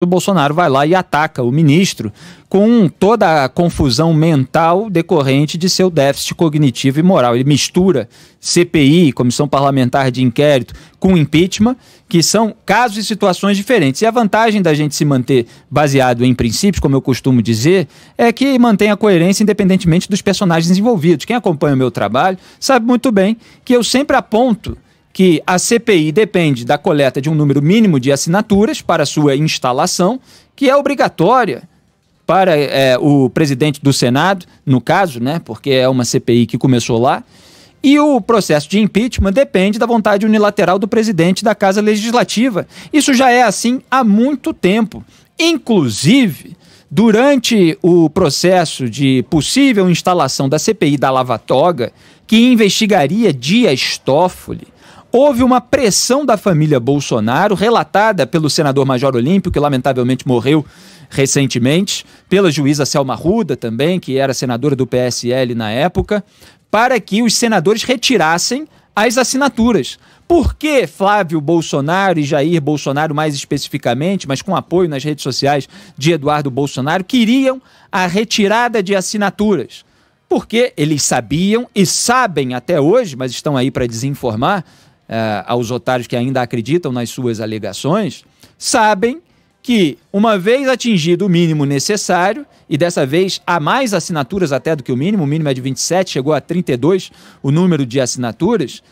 o Bolsonaro vai lá e ataca o ministro com toda a confusão mental decorrente de seu déficit cognitivo e moral. Ele mistura CPI, Comissão Parlamentar de Inquérito, com impeachment, que são casos e situações diferentes. E a vantagem da gente se manter baseado em princípios, como eu costumo dizer, é que mantém a coerência independentemente dos personagens envolvidos. Quem acompanha o meu trabalho sabe muito bem que eu sempre aponto que a CPI depende da coleta de um número mínimo de assinaturas para sua instalação, que é obrigatória para o presidente do Senado, no caso, né, porque é uma CPI que começou lá, e o processo de impeachment depende da vontade unilateral do presidente da Casa Legislativa. Isso já é assim há muito tempo. Inclusive, durante o processo de possível instalação da CPI da Lava Toga, que investigaria Dias Toffoli, houve uma pressão da família Bolsonaro, relatada pelo senador Major Olímpio, que lamentavelmente morreu recentemente, pela juíza Selma Arruda também, que era senadora do PSL na época, para que os senadores retirassem as assinaturas. Por que Flávio Bolsonaro e Jair Bolsonaro, mais especificamente, mas com apoio nas redes sociais de Eduardo Bolsonaro, queriam a retirada de assinaturas? Porque eles sabiam e sabem até hoje, mas estão aí para desinformar aos otários que ainda acreditam nas suas alegações, sabem que, uma vez atingido o mínimo necessário, e dessa vez há mais assinaturas até do que o mínimo é de 27, chegou a 32 o número de assinaturas,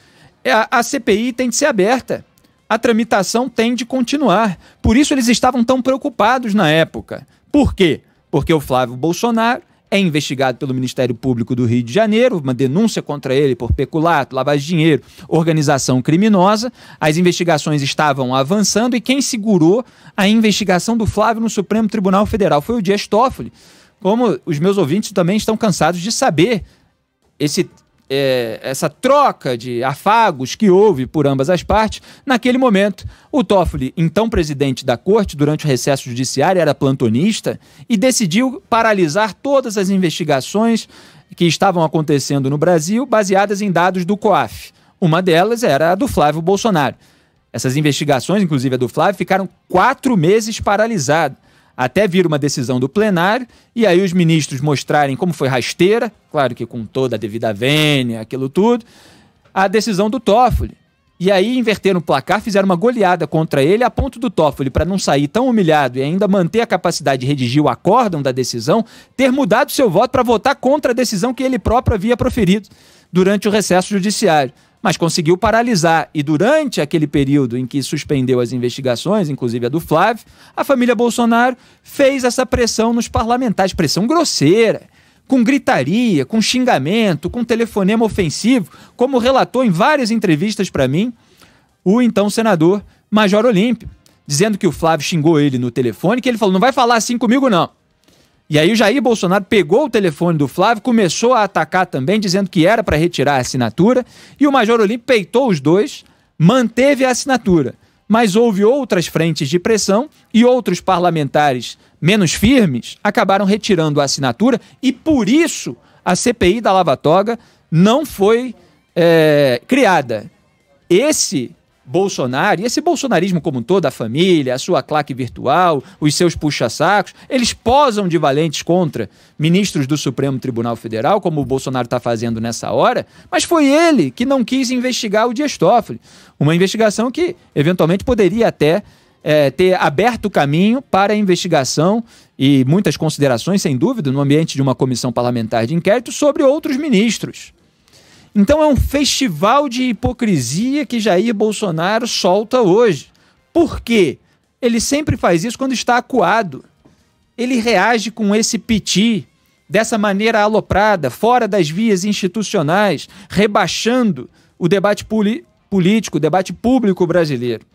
a CPI tem de ser aberta, a tramitação tem de continuar. Por isso eles estavam tão preocupados na época. Por quê? Porque o Flávio Bolsonaro é investigado pelo Ministério Público do Rio de Janeiro, uma denúncia contra ele por peculato, lavagem de dinheiro, organização criminosa. As investigações estavam avançando e quem segurou a investigação do Flávio no Supremo Tribunal Federal foi o Dias Toffoli. Como os meus ouvintes também estão cansados de saber essa troca de afagos que houve por ambas as partes. Naquele momento, o Toffoli, então presidente da corte, durante o recesso judiciário, era plantonista e decidiu paralisar todas as investigações que estavam acontecendo no Brasil, baseadas em dados do COAF. Uma delas era a do Flávio Bolsonaro. Essas investigações, inclusive a do Flávio, ficaram 4 meses paralisadas, até vir uma decisão do plenário, e aí os ministros mostrarem como foi rasteira, claro que com toda a devida vênia, aquilo tudo, a decisão do Toffoli. E aí inverteram o placar, fizeram uma goleada contra ele, a ponto do Toffoli, para não sair tão humilhado e ainda manter a capacidade de redigir o acórdão da decisão, ter mudado seu voto para votar contra a decisão que ele próprio havia proferido durante o recesso judiciário. Mas conseguiu paralisar. E durante aquele período em que suspendeu as investigações, inclusive a do Flávio, a família Bolsonaro fez essa pressão nos parlamentares, pressão grosseira, com gritaria, com xingamento, com telefonema ofensivo, como relatou em várias entrevistas para mim o então senador Major Olímpio, dizendo que o Flávio xingou ele no telefone, que ele falou, não vai falar assim comigo não. E aí o Jair Bolsonaro pegou o telefone do Flávio, começou a atacar também, dizendo que era para retirar a assinatura, e o Major Olímpio peitou os dois, manteve a assinatura. Mas houve outras frentes de pressão e outros parlamentares menos firmes acabaram retirando a assinatura e, por isso, a CPI da Lava Toga não foi criada. Esse Bolsonaro, e esse bolsonarismo como um todo, a família, a sua claque virtual, os seus puxa-sacos, eles posam de valentes contra ministros do Supremo Tribunal Federal, como o Bolsonaro está fazendo nessa hora, mas foi ele que não quis investigar o Dias Toffoli. Uma investigação que, eventualmente, poderia até ter aberto o caminho para a investigação e muitas considerações, sem dúvida, no ambiente de uma comissão parlamentar de inquérito sobre outros ministros. Então é um festival de hipocrisia que Jair Bolsonaro solta hoje. Por quê? Ele sempre faz isso quando está acuado. Ele reage com esse piti, dessa maneira aloprada, fora das vias institucionais, rebaixando o debate político, o debate público brasileiro.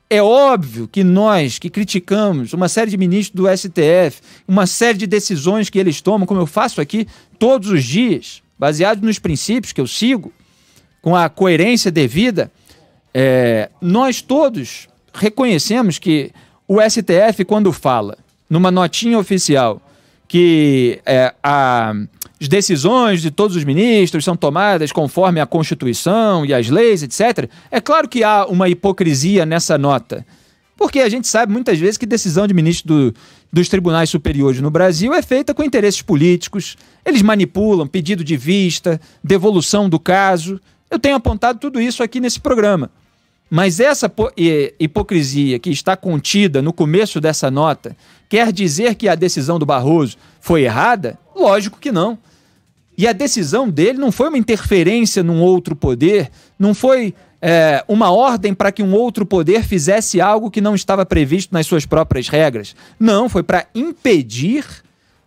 É óbvio que nós, que criticamos uma série de ministros do STF, uma série de decisões que eles tomam, como eu faço aqui todos os dias, baseado nos princípios que eu sigo, com a coerência devida, nós todos reconhecemos que o STF, quando fala numa notinha oficial que as decisões de todos os ministros são tomadas conforme a Constituição e as leis, etc., é claro que há uma hipocrisia nessa nota, Porque a gente sabe muitas vezes que decisão de ministro dos tribunais superiores no Brasil é feita com interesses políticos, eles manipulam pedido de vista, devolução do caso. Eu tenho apontado tudo isso aqui nesse programa. Mas essa hipocrisia que está contida no começo dessa nota quer dizer que a decisão do Barroso foi errada? Lógico que não. E a decisão dele não foi uma interferência num outro poder, não foi uma ordem para que um outro poder fizesse algo que não estava previsto nas suas próprias regras. Não, foi para impedir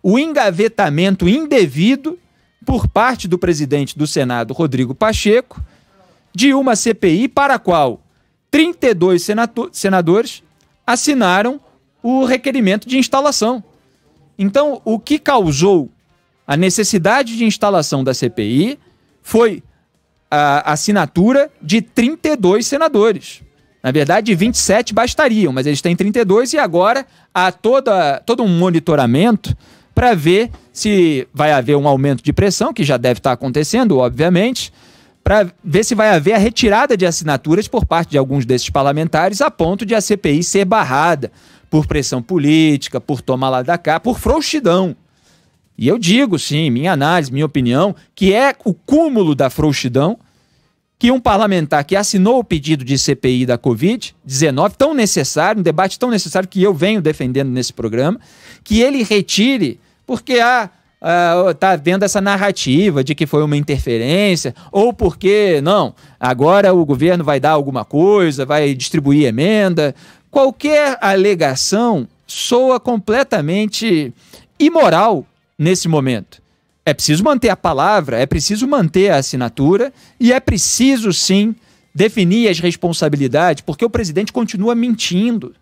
o engavetamento indevido por parte do presidente do Senado, Rodrigo Pacheco, de uma CPI para a qual 32 senadores assinaram o requerimento de instalação. Então, o que causou a necessidade de instalação da CPI foi a assinatura de 32 senadores. Na verdade, 27 bastariam, mas eles têm 32 e agora há todo um monitoramento para ver se vai haver um aumento de pressão, que já deve estar acontecendo, obviamente, para ver se vai haver a retirada de assinaturas por parte de alguns desses parlamentares a ponto de a CPI ser barrada por pressão política, por tomar lá da cá, por frouxidão. E eu digo, sim, minha análise, minha opinião, que é o cúmulo da frouxidão que um parlamentar que assinou o pedido de CPI da Covid-19, tão necessário, um debate tão necessário que eu venho defendendo nesse programa, que ele retire, porque está vendo essa narrativa de que foi uma interferência, ou porque, não, agora o governo vai dar alguma coisa, vai distribuir emenda. Qualquer alegação soa completamente imoral nesse momento. É preciso manter a palavra, é preciso manter a assinatura e é preciso, sim, definir as responsabilidades, porque o presidente continua mentindo.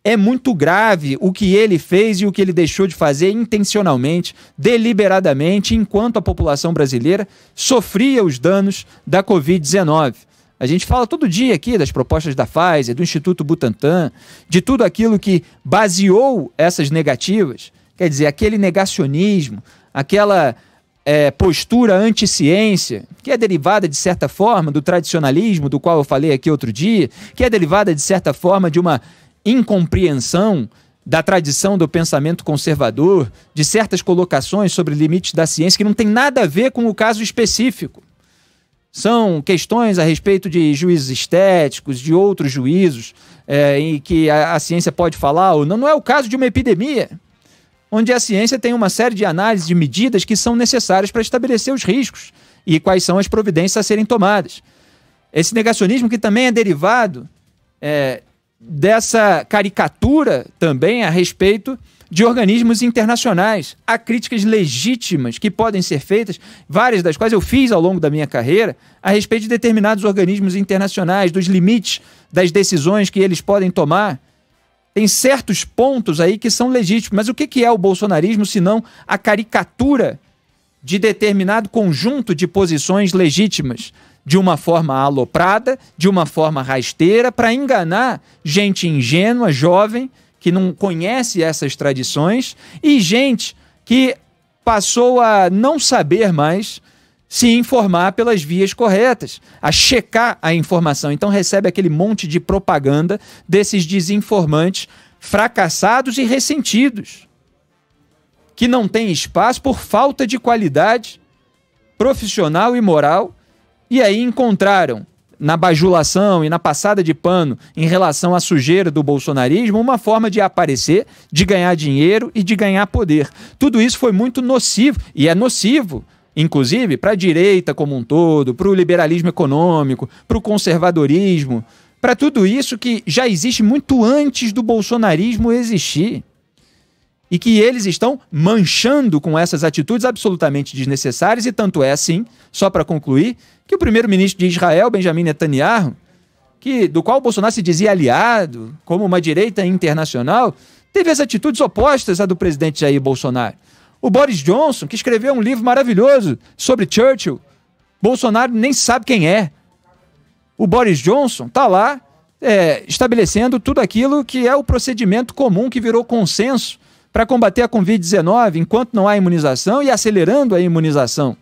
É muito grave o que ele fez e o que ele deixou de fazer intencionalmente, deliberadamente, enquanto a população brasileira sofria os danos da Covid-19. A gente fala todo dia aqui das propostas da Pfizer, do Instituto Butantan, de tudo aquilo que baseou essas negativas. Quer dizer, aquele negacionismo, aquela postura anti-ciência, que é derivada, de certa forma, do tradicionalismo, do qual eu falei aqui outro dia, que é derivada, de certa forma, de uma incompreensão da tradição do pensamento conservador, de certas colocações sobre limites da ciência que não tem nada a ver com o caso específico. São questões a respeito de juízos estéticos, de outros juízos, em que a ciência pode falar ou não. Não é o caso de uma epidemia, onde a ciência tem uma série de análises de medidas que são necessárias para estabelecer os riscos e quais são as providências a serem tomadas. Esse negacionismo que também é derivado dessa caricatura também a respeito de organismos internacionais. Há críticas legítimas que podem ser feitas, várias das quais eu fiz ao longo da minha carreira, a respeito de determinados organismos internacionais, dos limites das decisões que eles podem tomar. Tem certos pontos aí que são legítimos, mas o que é o bolsonarismo senão a caricatura de determinado conjunto de posições legítimas, de uma forma aloprada, de uma forma rasteira, para enganar gente ingênua, jovem, que não conhece essas tradições, e gente que passou a não saber mais se informar pelas vias corretas, a checar a informação. Então recebe aquele monte de propaganda desses desinformantes fracassados e ressentidos, que não tem espaço por falta de qualidade profissional e moral, e aí encontraram na bajulação e na passada de pano em relação à sujeira do bolsonarismo uma forma de aparecer, de ganhar dinheiro e de ganhar poder. Tudo isso foi muito nocivo, e é nocivo inclusive para a direita como um todo, para o liberalismo econômico, para o conservadorismo, para tudo isso que já existe muito antes do bolsonarismo existir. E que eles estão manchando com essas atitudes absolutamente desnecessárias, e tanto é assim, só para concluir, que o primeiro-ministro de Israel, Benjamin Netanyahu, do qual o Bolsonaro se dizia aliado, como uma direita internacional, teve as atitudes opostas à do presidente Jair Bolsonaro. O Boris Johnson, que escreveu um livro maravilhoso sobre Churchill, Bolsonaro nem sabe quem é. O Boris Johnson está lá estabelecendo tudo aquilo que é o procedimento comum que virou consenso para combater a Covid-19 enquanto não há imunização, e acelerando a imunização.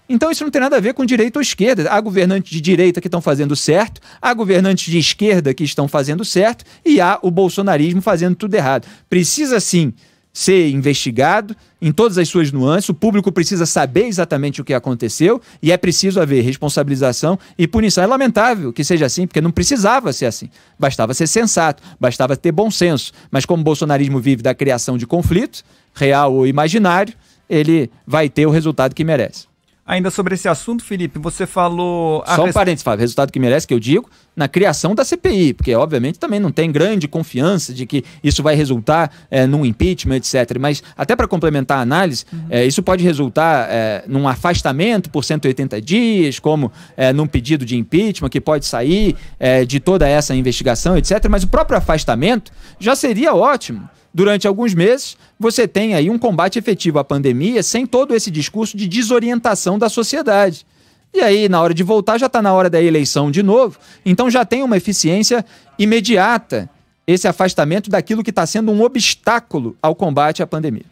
Então isso não tem nada a ver com direita ou esquerda. Há governantes de direita que estão fazendo certo, há governantes de esquerda que estão fazendo certo e há o bolsonarismo fazendo tudo errado. Precisa sim ser investigado em todas as suas nuances, o público precisa saber exatamente o que aconteceu e é preciso haver responsabilização e punição. É lamentável que seja assim, porque não precisava ser assim. Bastava ser sensato, bastava ter bom senso. Mas como o bolsonarismo vive da criação de conflito, real ou imaginário, ele vai ter o resultado que merece. Ainda sobre esse assunto, Felipe, você falou... Só um parênteses, Fábio, resultado que merece, que eu digo, na criação da CPI, porque obviamente também não tem grande confiança de que isso vai resultar num impeachment, etc. Mas até para complementar a análise, isso pode resultar num afastamento por 180 dias, como num pedido de impeachment, que pode sair de toda essa investigação, etc. Mas o próprio afastamento já seria ótimo. Durante alguns meses, você tem aí um combate efetivo à pandemia sem todo esse discurso de desorientação da sociedade. E aí, na hora de voltar, já está na hora da eleição de novo. Então já tem uma eficiência imediata esse afastamento daquilo que está sendo um obstáculo ao combate à pandemia.